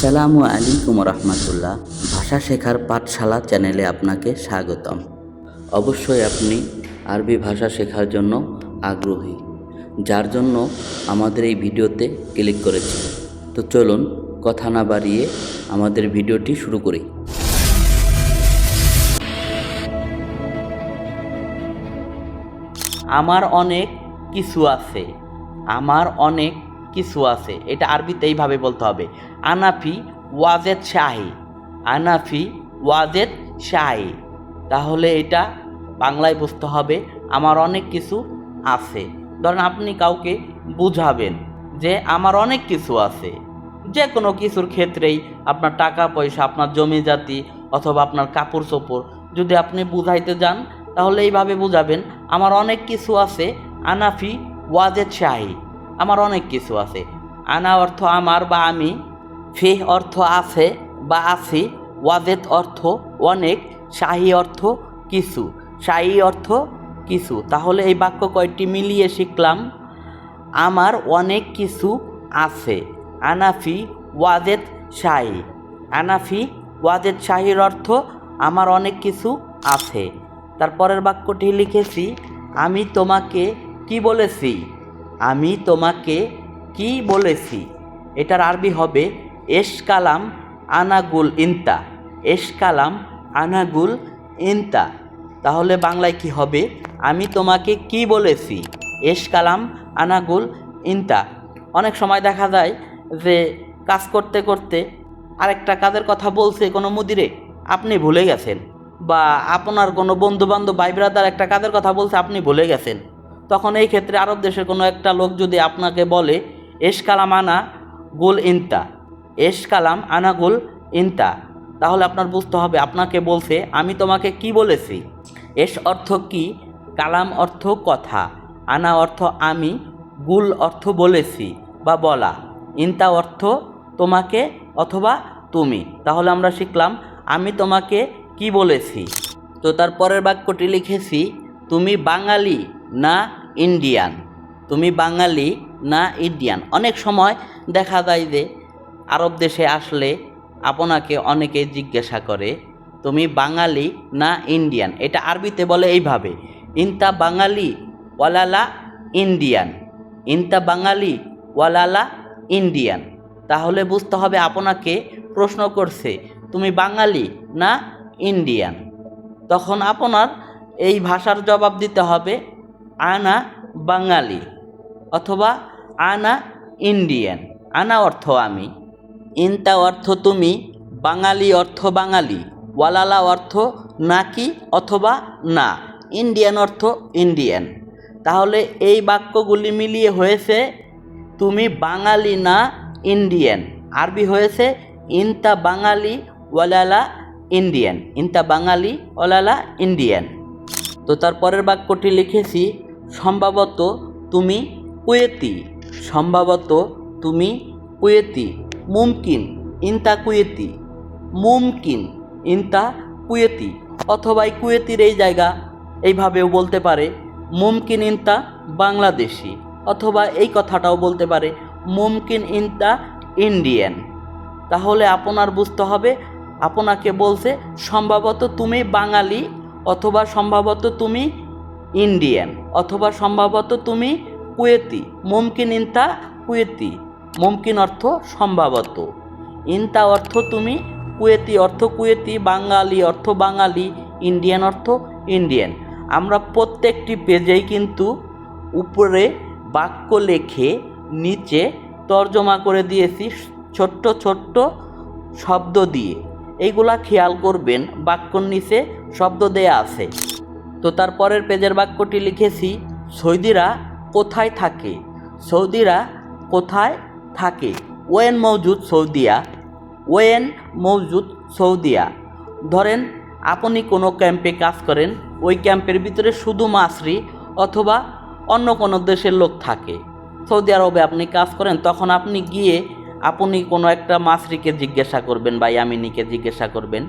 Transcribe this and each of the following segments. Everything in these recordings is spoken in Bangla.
আসসালামু আলাইকুম রহমতুল্লাহ। ভাষা শেখার পাঠশালা চ্যানেলে আপনাকে স্বাগতম। অবশ্যই আপনি আরবি ভাষা শেখার জন্য আগ্রহী, যার জন্য আমাদের এই ভিডিওতে ক্লিক করেছেন। তো চলুন কথা না বাড়িয়ে আমাদের ভিডিওটি শুরু করি। আমার অনেক কিছু আছে, আমার অনেক কিছু আছে, এটা আরবিতে এইভাবে বলতে হবে, আনাফি ওয়াজেদ শাহি, আনাফি ওয়াজেদ শাহি। তাহলে এটা বাংলায় বুঝতে হবে আমার অনেক কিছু আছে। ধরেন আপনি কাউকে বুঝাবেন যে আমার অনেক কিছু আছে, যে কোনো কিছুর ক্ষেত্রেই, আপনার টাকা পয়সা, আপনার জমি জাতি অথবা আপনার কাপড় চোপড় যদি আপনি বুঝাইতে যান তাহলে এইভাবে বুঝাবেন আমার অনেক কিছু আছে, আনাফি ওয়াজেদ শাহি, আমার অনেক কিছু আছে। আনা অর্থ আমার বা আমি, ফি অর্থ আছে বা আছি, ওয়াজেদ অর্থ অনেক, শাহি অর্থ কিছু, শাহি অর্থ কিছু। তাহলে এই বাক্য কয়টি মিলিয়ে শিখলাম? আমার অনেক কিছু আছে, আনাফি ওয়াজেদ শাহি। আনাফি ওয়াজেদ শাহির অর্থ আমার অনেক কিছু আছে। তারপরের বাক্যটি লিখেছি, আমি তোমাকে কি বলেছি, আমি তোমাকে কি বলেছি। এটার আরবি হবে এশ কালাম আনাগুল ইনতা, এশ কালাম আনাগুল ইনতা। তাহলে বাংলায় কি হবে? আমি তোমাকে কি বলেছি, এশ কালাম আনাগুল ইনতা। অনেক সময় দেখা যায় যে কাজ করতে করতে আরেকটা কাজের কথা বলছে কোনো মুদিরে, আপনি ভুলে গেছেন, বা আপনার কোনো বন্ধুবান্ধব ভাই ব্রাদার একটা কাজের কথা বলছে, আপনি ভুলে গেছেন। তখন এই ক্ষেত্রে আরব দেশের কোনো একটা লোক যদি আপনাকে বলে এশ কালাম আনা গুল ইনতা, এশ কালাম আনা গুল ইনতা, তাহলে আপনার বুঝতে হবে আপনাকে বলছে আমি তোমাকে কি বলেছি। এশ অর্থ কি, কালাম অর্থ কথা, আনা অর্থ আমি, গুল অর্থ বলেছি বা বলা, ইনতা অর্থ তোমাকে অথবা তুমি। তাহলে আমরা শিখলাম আমি তোমাকে কি বলেছি। তো তার পরের বাক্যটি লিখেছি, তুমি বাঙালি না ইন্ডিয়ান, তুমি বাঙালি না ইন্ডিয়ান। অনেক সময় দেখা যায় যে আরব দেশে আসলে আপনাকে অনেকে জিজ্ঞাসা করে তুমি বাঙালি না ইন্ডিয়ান। এটা আরবিতে বলে এইভাবে, ইনতা বাঙালি ওয়ালালা ইন্ডিয়ান, ইনতা বাঙালি ওয়ালালা ইন্ডিয়ান। তাহলে বুঝতে হবে আপনাকে প্রশ্ন করছে তুমি বাঙালি না ইন্ডিয়ান। তখন আপনার এই ভাষার জবাব দিতে হবে আনা বাঙালি অথবা আনা ইন্ডিয়ান। আনা অর্থ আমি, ইনতা অর্থ তুমি, বাঙালি অর্থ বাঙালি, ওয়ালালা অর্থ নাকি অথবা না, ইন্ডিয়ান অর্থ ইন্ডিয়ান। তাহলে এই বাক্যগুলি মিলিয়ে হয়েছে তুমি বাঙালি না ইন্ডিয়ান। আরবি হয়েছে ইনতা বাঙালি ওয়ালালা ইন্ডিয়ান, ইনতা বাঙালি ওয়ালালা ইন্ডিয়ান। তো তার পরের বাক্যটি লিখেছি, সম্ভবত তুমি কুয়েতি, সম্ভবত তুমি কুয়েতি, মুমকিন ইনতা কুয়েতি, মুমকিন ইনতা কুয়েতি। অথবা এই কুয়েতির এই জায়গা এইভাবেও বলতে পারে মুমকিন ইনতা বাংলাদেশি, অথবা এই কথাটাও বলতে পারে মুমকিন ইনতা ইন্ডিয়ান। তাহলে আপনার বুঝতে হবে আপনাকে বলছে সম্ভবত তুমি বাঙালি অথবা সম্ভবত তুমি ইন্ডিয়ান অথবা সম্ভবত তুমি কুয়েতি, মুমকিন ইনতা কুয়েতি। মুমকিন অর্থ সম্ভবত, ইনতা অর্থ তুমি, কুয়েতি অর্থ কুয়েতি, বাঙালি অর্থ বাঙালি, ইন্ডিয়ান অর্থ ইন্ডিয়ান। আমরা প্রত্যেকটি পেজেই কিন্তু উপরে বাক্য লেখে নিচে তর্জমা করে দিয়েছি ছোট্ট ছোট্ট শব্দ দিয়ে। এইগুলা খেয়াল করবেন, বাক্যর নিচে শব্দ দেয়া আছে। তো তার পরের পেজের বাক্যটি লিখেছি, সৌদিরা কোথায় থাকে, সৌদিরা কোথায় থাকে। ওয়েন মৌজুদ সৌদিয়া, ওয়েন মৌজুদ সৌদিয়া। ধরেন আপনি কোনো ক্যাম্পে কাজ করেন, ওই ক্যাম্পের ভিতরে শুধু মাসরি অথবা অন্য কোনো দেশের লোক থাকে। সৌদি আরবে আপনি কাজ করেন, তখন আপনি গিয়ে আপনি কোনো একটা মাসরিকে জিজ্ঞাসা করবেন বা ইয়ামিনীকে জিজ্ঞাসা করবেন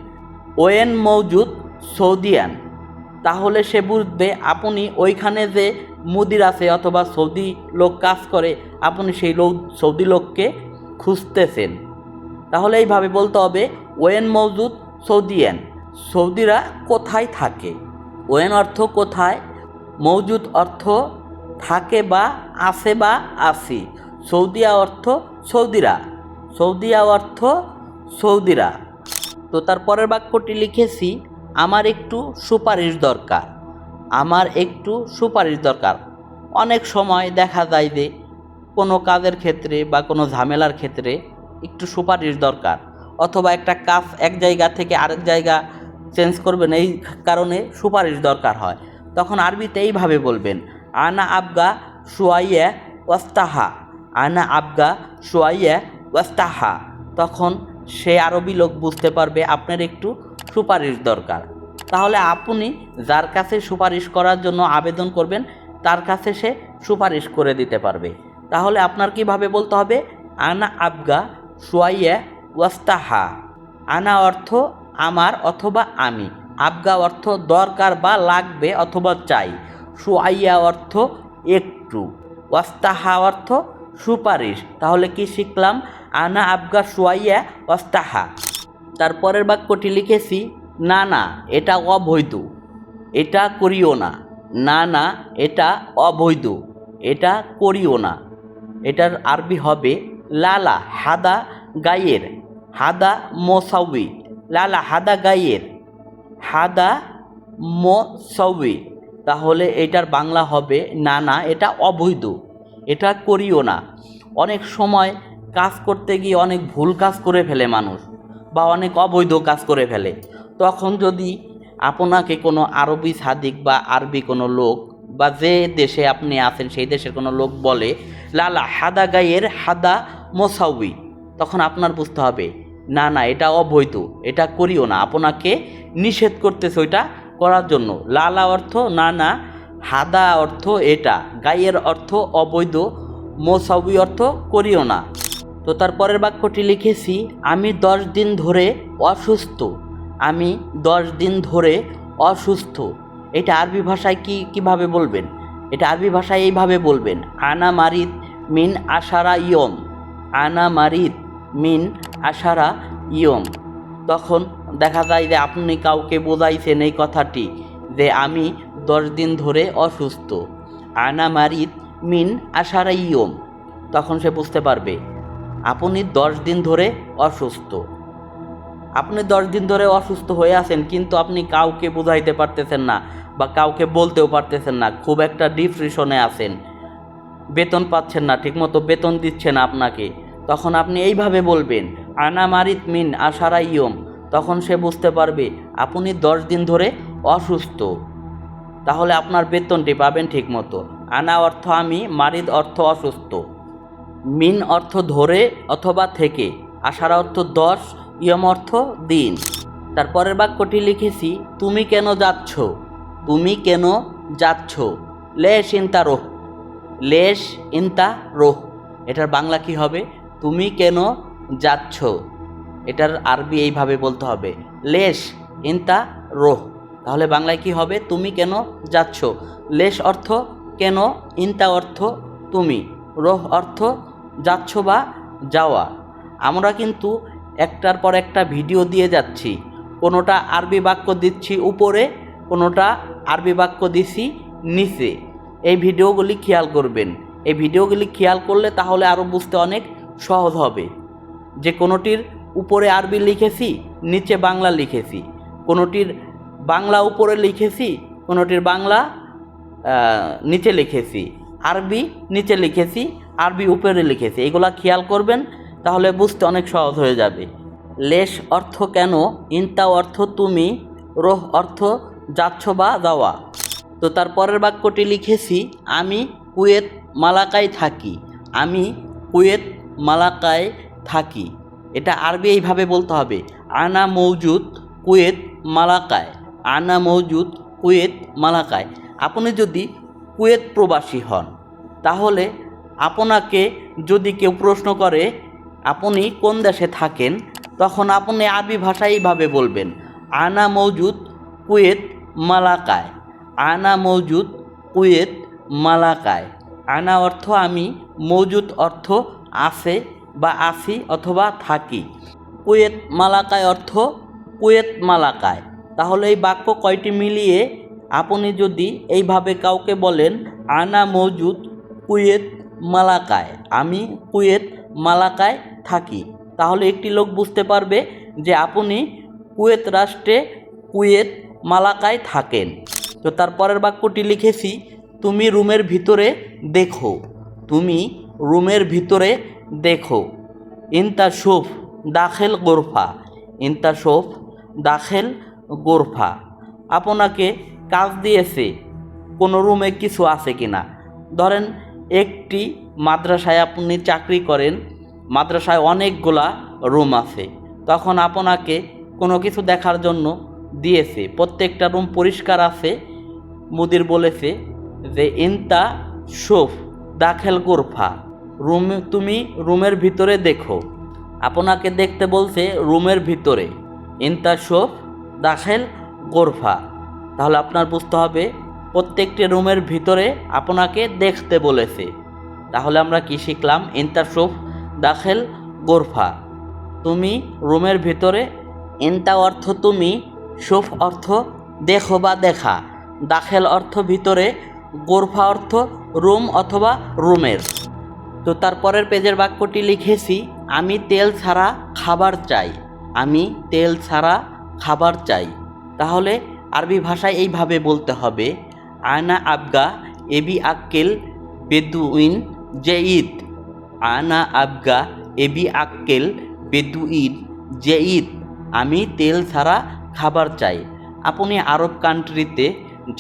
ওয়েন মৌজুদ সৌদিয়ান। তাহলে সে বুঝবে আপনি ওইখানে যে মুদির আছে অথবা সৌদি লোক কাজ করে, আপনি সেই সৌদি লোককে খুঁজতেছেন। তাহলে এইভাবে বলতে হবে ওয়েন মৌজুদ সৌদিয়ান, সৌদিরা কোথায় থাকে। ওয়েন অর্থ কোথায়, মৌজুদ অর্থ থাকে বা আছে বা আসি, সৌদিয়া অর্থ সৌদিরা, সৌদিয়া অর্থ সৌদিরা। তো তার পরের বাক্যটি লিখেছি আমার একটু সুপারিশ দরকার। আমার একটু সুপারিশ দরকার। অনেক সময় দেখা যায় যে কোনো কাজের ক্ষেত্রে বা কোনো ঝামেলার ক্ষেত্রে একটু সুপারিশ দরকার, অথবা একটা কাজ এক জায়গা থেকে আরেক জায়গা চেঞ্জ করবেন, এই কারণে সুপারিশ দরকার হয়। তখন আরবিতে এইভাবে বলবেন আনা আবগা শুয়াইয়া ওয়াস্তাহা, আনা আবগা শুয়াইয়া ওয়াস্তাহা। তখন সে আরবি লোক বুঝতে পারবে আপনার একটু সুপারিশ দরকার। তাহলে আপনি যার কাছে সুপারিশ করার জন্য আবেদন করবেন তার কাছে সে সুপারিশ করে দিতে পারবে। তাহলে আপনার কিভাবে বলতে হবে আনা আবগা শুয়াইয়া ওয়াস্তাহা। আনা অর্থ আমার অথবা আমি, আবগা অর্থ দরকার বা লাগবে অথবা চাই, শুয়াইয়া অর্থ একটু, ওয়াস্তাহা অর্থ সুপারিশ। তাহলে কি শিখলাম আনা আবগা শুয়াইয়া ওয়াস্তাহা। তারপরের বাক্যটি লিখেছি না না এটা অবৈধ, এটা করিও না। না না এটা অবৈধ, এটা করিও না। এটার আরবি হবে লালা হাদা গায়ের, হাদা মোসাউই, লালা হাদা গায়ের, হাদা মোসাউই। তাহলে এটার বাংলা হবে না না এটা অবৈধ, এটা করিও না। অনেক সময় কাজ করতে গিয়ে অনেক ভুল কাজ করে ফেলে মানুষ, বা অনেক অবৈধ কাজ করে ফেলে। তখন যদি আপনাকে কোনো আরবি সাদিক বা আরবি কোনো লোক বা যে দেশে আপনি আছেন সেই দেশের কোনো লোক বলে লালা হাদা গায়ের হাদা মোসাউই, তখন আপনার বুঝতে হবে না না এটা অবৈধ, এটা করিও না, আপনাকে নিষেধ করতেছে ওইটা করার জন্য। লালা অর্থ না না, হাদা অর্থ এটা, গায়ের অর্থ অবৈধ, মোসাউই অর্থ করিও না। তো তারপরের বাক্যটি লিখেছি আমি 10 দিন ধরে অসুস্থ। আমি 10 দিন ধরে অসুস্থ। এটা আরবি ভাষায় কিভাবে বলবেন? এটা আরবি ভাষায় এইভাবে বলবেন আনা মারিদ মিন আশারা ইয়ম, আনা মারিদ মিন আশারা ইয়ম। তখন দেখা যায় যে আপনি কাউকে বোঝাইছেন এই কথাটি যে আমি 10 দিন ধরে অসুস্থ, আনা মারিদ মিন আশারা ইয়ম। তখন সে বুঝতে পারবে আপনি 10 দিন ধরে অসুস্থ। আপনি 10 দিন ধরে অসুস্থ হয়ে আছেন, কিন্তু আপনি কাউকে বোঝাইতে পারতেছেন না বা কাউকে বলতেও পারতেছেন না, খুব একটা ডিপ্রেশনে আছেন, বেতন পাচ্ছেন না, ঠিকমতো বেতন দিচ্ছে না আপনাকে। তখন আপনি এইভাবে বলবেন আনা মারিদ মিন আশারা ইয়ম। তখন সে বুঝতে পারবে আপনি 10 দিন ধরে অসুস্থ, তাহলে আপনার বেতনটি পাবেন ঠিকমতো। আনা অর্থ আমি, মারিদ অর্থ অসুস্থ, মিন অর্থ ধরে অথবা থেকে, আশারা অর্থ 10, ইয়ম অর্থ দিন। তারপরের বাক্যটি লিখেছি তুমি কেন যাচ্ছ, তুমি কেন যাচ্ছ। লেশ ইনতা রোহ, লেশ ইনতা রোহ। এটার বাংলা কি হবে? তুমি কেন যাচ্ছ। এটার আরবি এইভাবে বলতে হবে লেশ ইনতা রোহ। তাহলে বাংলায় কি হবে? তুমি কেন যাচ্ছ। লেশ অর্থ কেন, ইনতা অর্থ তুমি, রোহ অর্থ যাচ্ছ বা যাওয়া। আমরা কিন্তু একটার পর একটা ভিডিও দিয়ে যাচ্ছি, কোনোটা আরবি বাক্য দিচ্ছি উপরে, কোনোটা আরবি বাক্য দিচ্ছি নিচে। এই ভিডিওগুলি খেয়াল করবেন, এই ভিডিওগুলি খেয়াল করলে তাহলে আরও বুঝতে অনেক সহজ হবে যে কোনোটির উপরে আরবি লিখেছি, নিচে বাংলা লিখেছি, কোনোটির বাংলা উপরে লিখেছি, কোনোটির বাংলা নিচে লিখেছি, আরবি নিচে লিখেছি, আরবি উপরে লিখেছি। এগুলা খেয়াল করবেন, তাহলে বুঝতে অনেক সহজ হয়ে যাবে। লেশ অর্থ কেন, ইনতা অর্থ তুমি, রোহ অর্থ যাচ্ছ বা যাওয়া। তো তার পরের বাক্যটি লিখেছি আমি কুয়েত মালাকায় থাকি। আমি কুয়েত মালাকায় থাকি। এটা আরবি এইভাবে বলতে হবে আনা মৌজুদ কুয়েত মালাকায়, আনা মৌজুদ কুয়েত মালাকায়। আপনি যদি কুয়েত প্রবাসী হন, তাহলে আপনাকে যদি কেউ প্রশ্ন করে আপনি কোন দেশে থাকেন, তখন আপনি আরবি ভাষায় এইভাবে বলবেন আনা মৌজুদ কুয়েত মালাকায়, আনা মৌজুদ কুয়েত মালাকায়। আনা অর্থ আমি, মৌজুদ অর্থ আছে বা আছি অথবা থাকি। কুয়েত মালাকায় অর্থ কুয়েত মালাকায়। তাহলে এই বাক্য কয়টি মিলিয়ে আপনি যদি এইভাবে কাউকে বলেন আনা মৌজুদ কুয়েত মালাকায়, আমি কুয়েত মালাকায় থাকি, তাহলে একটি লোক বুঝতে পারবে যে আপনি কুয়েত রাষ্ট্রে কুয়েত মালাকায় থাকেন। তো তারপরের বাক্যটি লিখেছি তুমি রুমের ভিতরে দেখো, তুমি রুমের ভিতরে দেখো। ইনতা শোফ দাখেল গোরফা, ইনতা শোফ দাখেল গোরফা। আপনাকে কাজ দিয়েছে কোনো রুমে কিছু আছে কিনা। ধরেন একটি মাদ্রাসায় আপনি চাকরি করেন, মাদ্রাসায় অনেকগুলা রুম আছে, তখন আপনাকে কোনো কিছু দেখার জন্য দিয়েছে, প্রত্যেকটা রুম পরিষ্কার আছে। মুদির বলেছে যে ইনতা শোফ দাখেল গোরফা, তুমি রুমের ভিতরে দেখো। আপনাকে দেখতে বলছে রুমের ভিতরে, ইনতা শোফ দাখেল গোরফা। তাহলে আপনার বুঝতে হবে প্রত্যেকটি রুমের ভিতরে আপনাকে দেখতে বলেছে। তাহলে আমরা কি শিখলাম? ইনতা শোফ দাখেল গোরফা, তুমি রুমের ভিতরে। ইনতা অর্থ তুমি, শোফ অর্থ দেখো বা দেখা, দাখেল অর্থ ভিতরে, গোরফা অর্থ রুম অথবা রুমের। তো তারপরের পেজের বাক্যটি লিখেছি আমি তেল ছাড়া খাবার চাই, আমি তেল ছাড়া খাবার চাই। তাহলে আরবি ভাষায় এইভাবে বলতে হবে আনা আবগা এবি আক্কেল বেদুইন জেইদ, আনা আবগা এবি আক্কেল বেদুইন জেইদ, আমি তেল ছাড়া খাবার চাই। আপনি আরব কান্ট্রিতে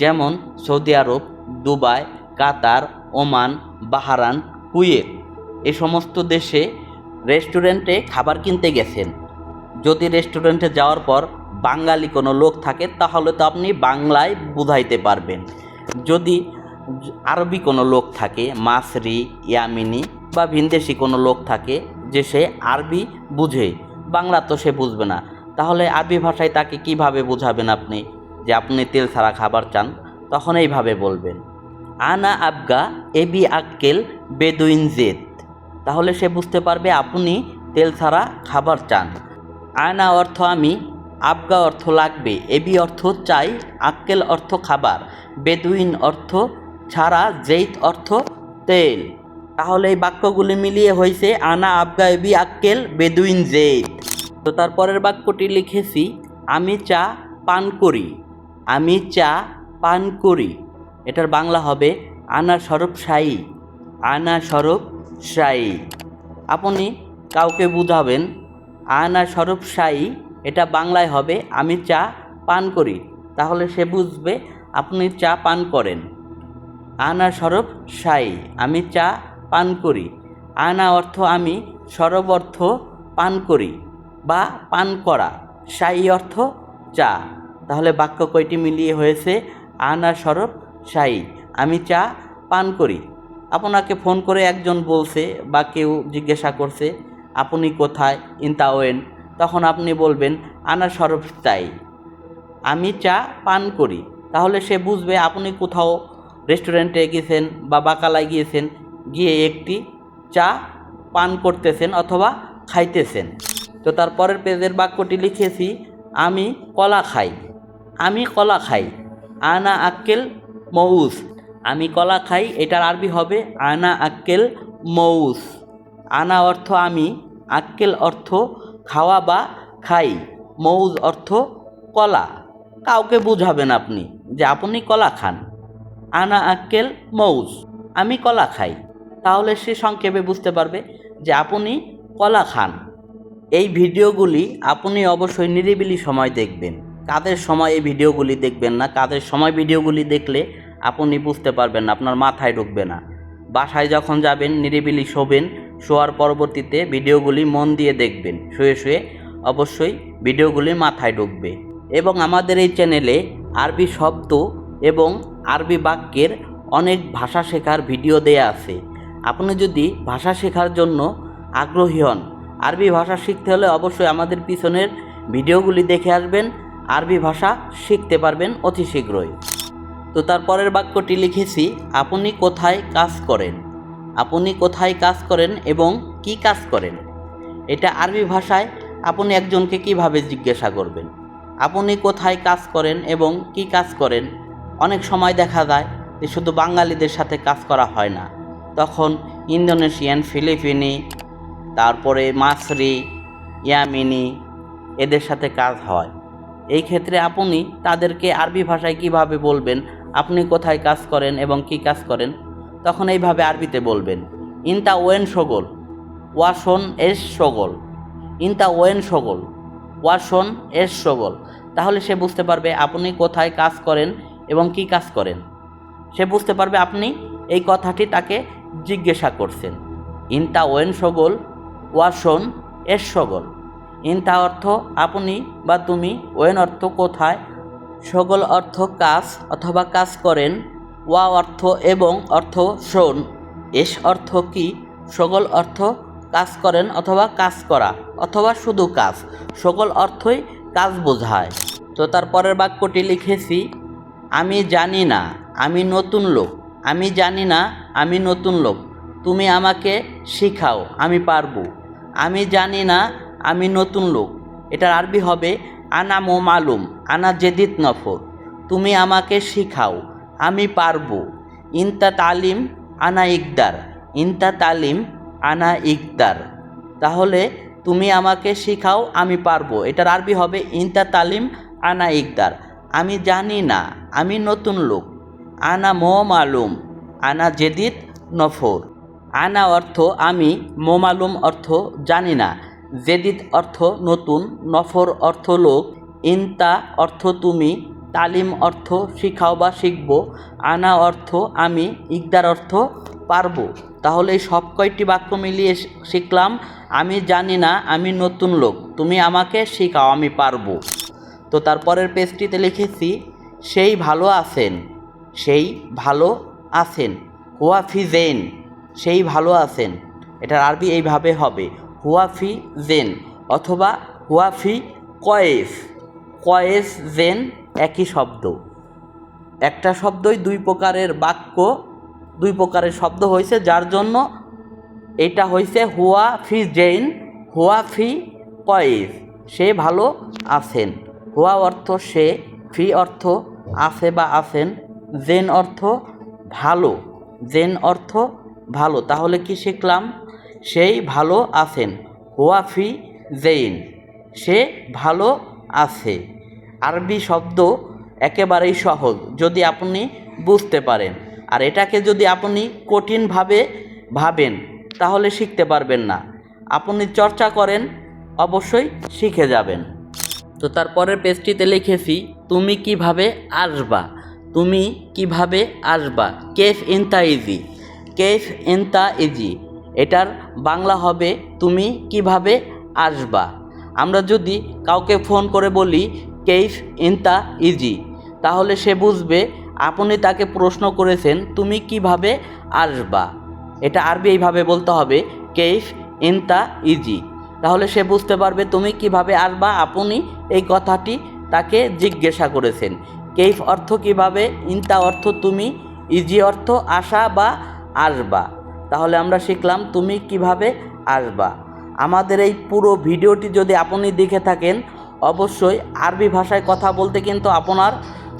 যেমন সৌদি আরব, দুবাই, কাতার, ওমান, বাহরাইন, কুয়েত এ সমস্ত দেশে রেস্টুরেন্টে খাবার কিনতে গেছেন। যদি রেস্টুরেন্টে যাওয়ার পর বাঙালি কোনো লোক থাকে তাহলে তো আপনি বাংলায় বুঝাইতে পারবেন। যদি আরবি কোনো লোক থাকে, মাসরি, ইয়ামিনি বা ভিনদেশি কোনো লোক থাকে যে সে আরবি বুঝে, বাংলা তো সে বুঝবে না, তাহলে আরবি ভাষায় তাকে কিভাবে বোঝাবেন আপনি যে আপনি তেল ছাড়া খাবার চান? তখন এইভাবে বলবেন আনা আবগা এবি আক্কেল বেদুইন জেদ, তাহলে সে বুঝতে পারবে আপনি তেল ছাড়া খাবার চান। আনা অর্থ আমি, আবগা অর্থ লাগবে, এবি অর্থ চাই, আক্কেল অর্থ খাবার, বেদুইন অর্থ ছাড়া, জেইদ অর্থ তেল। তাহলে এই বাক্যগুলি মিলিয়ে হয়েছে আনা আবগা এবি আক্কেল বেদুইন জেইদ। তো তারপরের বাক্যটি লিখেছি আমি চা পান করি, আমি চা পান করি। এটার বাংলা হবে আনা শরব শায়ী, আনা শরব শায়ী। আপনি কাউকে বুঝাবেন আনা শরব শায়ী, এটা বাংলায় হবে আমি চা পান করি, তাহলে সে বুঝবে আপনি চা পান করেন। আনা শরব শায়ী, আমি চা পান করি। আনা অর্থ আমি, শরব অর্থ পান করি বা পান করা, শায়ী অর্থ চা। তাহলে বাক্য কয়টি মিলিয়ে হয়েছে আনা শরব শায়ী, আমি চা পান করি। আপনাকে ফোন করে একজন বলছে বা কেউ জিজ্ঞাসা করছে আপনি কোথায়, ইনতা ওয়েন, তখন আপনি বলবেন আনা শরব চাই, আমি চা পান করি। তাহলে সে বুঝবে আপনি কোথাও রেস্টুরেন্টে গিয়েছেন বা বাকালায় গিয়েছেন, গিয়ে একটি চা পান করতেছেন অথবা খাইতেছেন। তো তারপরের পেজের বাক্যটি লিখেছি আমি কলা খাই, আমি কলা খাই। আনা আক্কেল মৌস, আমি কলা খাই, এটার আরবি হবে আনা আক্কেল মৌস। আনা অর্থ আমি, আক্কেল অর্থ খাওয়া বা খাই, মৌজ অর্থ কলা। কাউকে বুঝাবেন আপনি যে আপনি কলা খান, আনা আক্কেল মৌজ, আমি কলা খাই, তাহলে সে সংক্ষেপে বুঝতে পারবে যে আপনি কলা খান। এই ভিডিওগুলি আপনি অবশ্যই নিরিবিলি সময় দেখবেন। কাদের সময় এই ভিডিওগুলি দেখবেন না, কাদের সময় ভিডিওগুলি দেখলে আপনি বুঝতে পারবেন না, আপনার মাথায় ঢুকবে না। বাসায় যখন যাবেন নিরিবিলি শোবেন, শোয়ার পরবর্তীতে ভিডিওগুলি মন দিয়ে দেখবেন, শুয়ে শুয়ে অবশ্যই ভিডিওগুলি মাথায় ঢুকবে। এবং আমাদের এই চ্যানেলে আরবি শব্দ এবং আরবি বাক্যের অনেক ভাষা শেখার ভিডিও দেয়া আছে। আপনি যদি ভাষা শেখার জন্য আগ্রহী হন, আরবি ভাষা শিখতে হলে অবশ্যই আমাদের পিছনের ভিডিওগুলি দেখে আসবেন, আরবি ভাষা শিখতে পারবেন অতি শীঘ্রই। তো তারপরের বাক্যটি লিখেছি আপনি কোথায় কাজ করেন, আপনি কোথায় কাজ করেন এবং কি কাজ করেন। এটা আরবি ভাষায় আপনি একজনকে কিভাবে জিজ্ঞাসা করবেন? আপনি কোথায় কাজ করেন এবং কি কাজ করেন? অনেক সময় দেখা যায় যে শুধু বাঙালিদের সাথে কাজ করা হয় না, তখন ইন্দোনেশিয়ান, ফিলিপিনি, তারপরে মাসরি, ইয়ামিনি এদের সাথে কাজ হয়। এই ক্ষেত্রে আপনি তাদেরকে আরবি ভাষায় কিভাবে বলবেন আপনি কোথায় কাজ করেন এবং কি কাজ করেন? তখন এইভাবে আরবিতে বলবেন, ইনতা ওয়েন শগল ওয়াশন এস শগল, ইনতা ওয়েন শগল ওয়াশন এস শগল। তাহলে সে বুঝতে পারবে আপনি কোথায় কাজ করেন এবং কি কাজ করেন। সে বুঝতে পারবে আপনি এই কথাটি তাকে জিজ্ঞাসা করছেন। ইনতা ওয়েন শগল ওয়াশন এস শগল। ইনতা অর্থ আপনি বা তুমি, ওয়েন অর্থ কোথায়, শগল অর্থ কাজ অথবা কাজ করেন, ওয়া অর্থ এবং অর্থ শোন, এস অর্থ কি, শগল অর্থ কাজ করেন অথবা কাজ করা অথবা শুধু কাজ, সকল অর্থই কাজ বোঝায়। তো তারপরের বাক্যটি লিখেছি, আমি জানি না, আমি নতুন লোক। আমি জানি না, আমি নতুন লোক। তুমি আমাকে শিখাও, আমি পারবো। আমি জানি না, আমি নতুন লোক। এটার আরবি হবে আনা মো মালুম, আনা জেদিদ নফর। তুমি আমাকে শিখাও, আমি পারবো। ইনতা তালিম আনা ইকদার, ইনতা তালিম আনা ইকদার। তাহলে তুমি আমাকে শিখাও, আমি পারবো। এটার আরবি হবে ইনতা তালিম আনা ইকদার। আমি জানি না, আমি নতুন লোক। আনা মো মালুম, আনা জেদিদ নফর। আনা অর্থ আমি, মো মালুম অর্থ জানি না, জেদিদ অর্থ নতুন, নফর অর্থ লোক, ইনতা অর্থ তুমি, তালিম অর্থ শিখাও বা শিখব, আনা অর্থ আমি, ইকদার অর্থ পারবো। তাহলে এই সব কয়টি বাক্য মিলিয়ে শিখলাম, আমি জানি না, আমি নতুন লোক। তুমি আমাকে শিখাও, আমি পারবো। তো তারপরের পেজটিতে লিখেছি, সেই ভালো আছেন, সেই ভালো আছেন। হুয়াফি জেন, সেই ভালো আছেন। এটার আরবি এইভাবে হবে হুয়াফি জেন অথবা হুয়াফি কয়েস। কয়েস জেন একই শব্দ, একটা শব্দই দুই প্রকারের বাক্য, দুই প্রকারের শব্দ হয়েছে, যার জন্য এটা হয়েছে হুয়াফি জেন, হুয়াফি কয়েস। সে ভালো আছেন। হুয়া অর্থ সে, ফি অর্থ আছে বা আছেন, জেন অর্থ ভালো, জেন অর্থ ভালো। তাহলে কি শিখলাম? সেই ভালো আছেন, হুয়াফি জেইন, সে ভালো আছে। আরবি শব্দ একেবারেই সহজ যদি আপনি বুঝতে পারেন, আর এটাকে যদি আপনি কঠিনভাবে ভাবেন তাহলে শিখতে পারবেন না। আপনি চর্চা করেন, অবশ্যই শিখে যাবেন। তো তারপরের পেজটিতে লিখেছি, তুমি কিভাবে আসবা, তুমি কিভাবে আসবা। কেফ ইনতা ইজি, কেফ ইনতা ইজি। এটার বাংলা হবে তুমি কিভাবে আসবা। আমরা যদি কাউকে ফোন করে বলি কেফ ইনতা ইজি, তাহলে সে বুঝবে আপনি তাকে প্রশ্ন করেছেন তুমি কিভাবে আসবা। এটা আরবি এইভাবে বলতে হবে কেফ ইনতা ইজি। তাহলে সে বুঝতে পারবে তুমি কিভাবে আসবা, আপনি এই কথাটি তাকে জিজ্ঞাসা করেছেন। কেইফ অর্থ কিভাবে, ইনতা অর্থ তুমি, ইজি অর্থ আসা বা আসবা। তাহলে আমরা শিখলাম তুমি কিভাবে আসবা। আমাদের এই পুরো ভিডিওটি যদি আপনি দেখে থাকেন, অবশ্যই আরবি ভাষায় কথা বলতে কিন্তু আপনার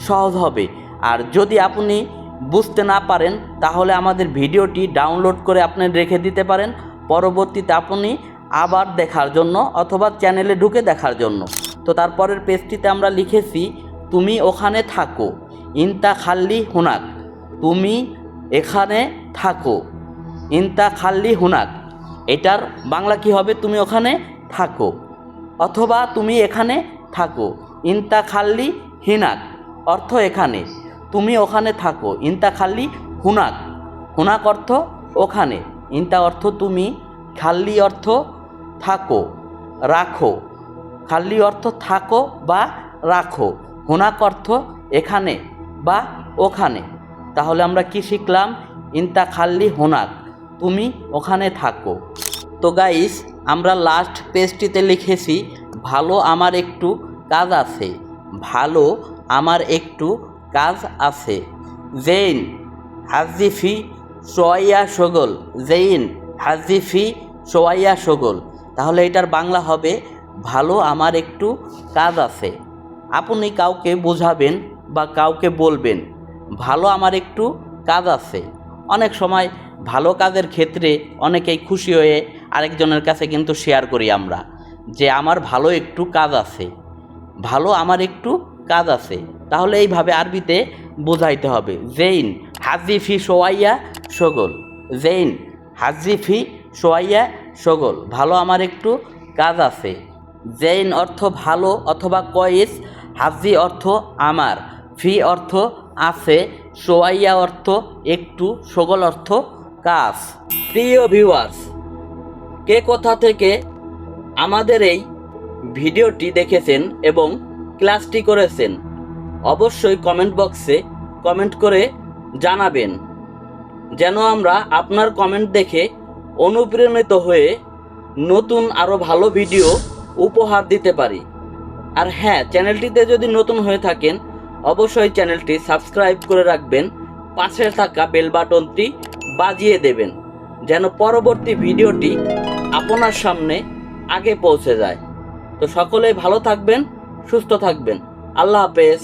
সহজ হবে। আর যদি আপনি বুঝতে না পারেন তাহলে আমাদের ভিডিওটি ডাউনলোড করে আপনি রেখে দিতে পারেন, পরবর্তীতে আপনি আবার দেখার জন্য অথবা চ্যানেলে ঢুকে দেখার জন্য। তো তারপরের পেজটিতে আমরা লিখেছি, তুমি ওখানে থাকো, ইনতা খাল্লি হুনাক। তুমি এখানে থাকো, ইনতা খাল্লি হুনাক। এটার বাংলা কি হবে, তুমি ওখানে থাকো অথবা তুমি এখানে থাকো। ইনতা খাল্লি হিনাক অর্থ এখানে, তুমি ওখানে থাকো। ইনতা খাল্লি হুনাক, হুনাক অর্থ ওখানে, ইনতা অর্থ তুমি, খাল্লি অর্থ থাকো, রাখো। খাল্লি অর্থ থাকো বা রাখো, হুনাক অর্থ এখানে বা ওখানে। তাহলে আমরা কি শিখলাম? ইনতা খাল্লি হুনাক, তুমি ওখানে থাকো। তো গাইস, আমরা লাস্ট পেজটিতে লিখেছি, ভালো আমার একটু কাজ আছে, ভালো আমার একটু কাজ আছে। জেইন হাজিফি সোয়াইয়া শগল, জেইন হাজিফি সোয়াইয়া শগল। তাহলে এটার বাংলা হবে, ভালো আমার একটু কাজ আছে। আপনি কাউকে বোঝাবেন বা কাউকে বলবেন ভালো আমার একটু কাজ আছে। অনেক সময় ভালো কাজের ক্ষেত্রে অনেকেই খুশি হয়ে আরেকজনের কাছে কিন্তু শেয়ার করি আমরা যে আমার ভালো একটু কাজ আছে, ভালো আমার একটু কাজ আছে। তাহলে এইভাবে আরবিতে বোঝাইতে হবে জেইন হাজিফি সোয়াইয়া শগল, জেইন হাজিফি সোয়াইয়া শগল, ভালো আমার একটু কাজ আছে। জেইন অর্থ ভালো অথবা কয়েস, হাজি অর্থ আমার, ফি অর্থ আছে, সোয়াইয়া অর্থ একটু, শগল অর্থ কাজ। প্রিয় ভিউয়ার্স, কে কোথা থেকে আমাদের এই ভিডিওটি দেখেছেন এবং ক্লাসটি করেছেন অবশ্যই কমেন্ট বক্সে কমেন্ট করে জানাবেন, যেন আমরা আপনার কমেন্ট দেখে অনুপ্রাণিত হয়ে নতুন আরও ভালো ভিডিও উপহার দিতে পারি। আর হ্যাঁ, চ্যানেলটিতে যদি নতুন হয়ে থাকেন অবশ্যই চ্যানেলটি সাবস্ক্রাইব করে রাখবেন, পাশে থাকা বেল বাটনটি বাজিয়ে দেবেন যেন পরবর্তী ভিডিওটি আপনার সামনে আগে পৌঁছে যায়। তো সকলেই ভালো থাকবেন, সুস্থ থাকবেন। আল্লাহ হাফেজ।